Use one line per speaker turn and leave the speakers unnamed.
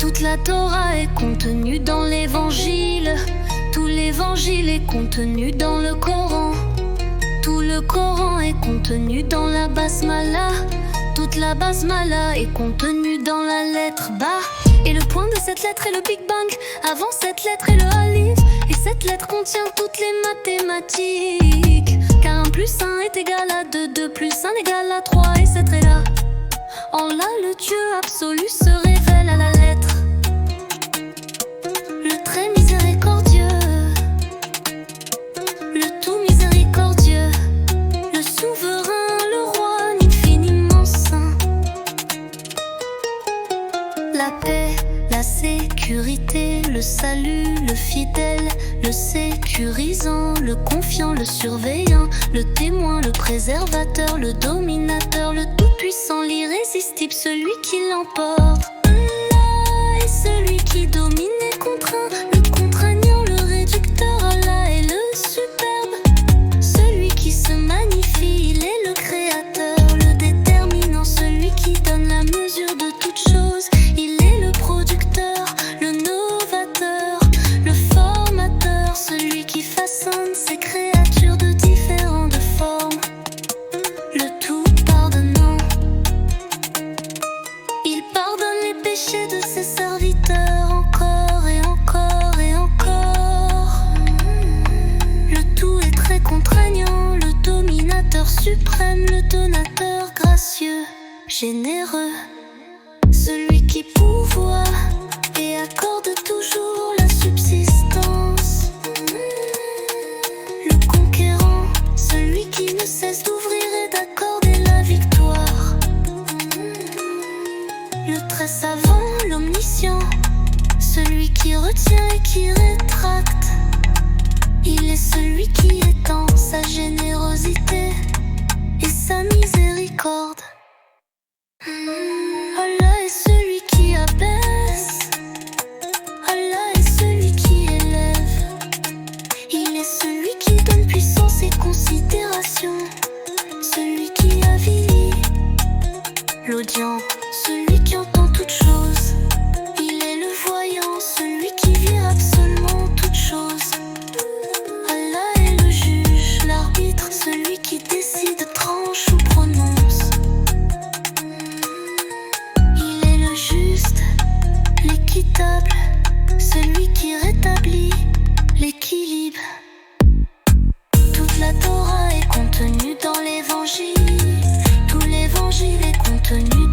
Toute la Torah est contenue dans l'évangile. Tout l'évangile est contenu dans le Coran. Tout le Coran est contenu dans la basmala. Toute la basmala est contenue dans la lettre Ba. Et le point de cette lettre est le Big Bang. Avant cette lettre est le Alif. Et cette lettre contient toutes les mathématiques. Car 1 plus 1 est égal à 2, 2 plus 1 égale à 3. Et cette est là. En là, le Dieu absolu se révèle à la lettre. Le très miséricordieux, le tout miséricordieux, le souverain, le roi infiniment saint. La paix, la sécurité, le salut, le fidèle, le sécurisant, le confiant, le surveillant, le témoin, le préservateur, le dominateur, le tout-puissant, l'irrésistible, celui qui l'emporte. Allah est celui qui domine et contraint, le contraignant, le réducteur. Allah est le superbe, celui qui se magnifie, il est le créateur, le déterminant, celui qui donne la mesure de toute chose. Il est le producteur, le novateur, le formateur, celui qui façonne ses créatures de différentes formes. Le tout pardonnant, il pardonne les péchés de ses serviteurs encore et encore et encore. Le tout est très contraignant, le dominateur suprême, le donateur gracieux, généreux, celui qui pourvoit et accorde toujours la subsistance. Le conquérant, celui qui ne cesse d'ouvrir et d'accorder la victoire. Le très savant, l'omniscient, celui qui retient et qui rétracte. Il est celui qui étend sa générosité et sa miséricorde. Allah est celui qui abaisse, Allah est celui qui élève. Il est celui qui donne puissance et considération, celui qui avilit l'audient, celui qui entend toutes choses. Il est le voyant, celui qui vit absolument toutes choses. Allah est le juge, l'arbitre, celui qui décide, tranche ou prononce. Il est le juste, l'équitable, celui qui rétablit l'équilibre. Toute la Torah est contenue dans l'évangile. Tout l'évangile est contenu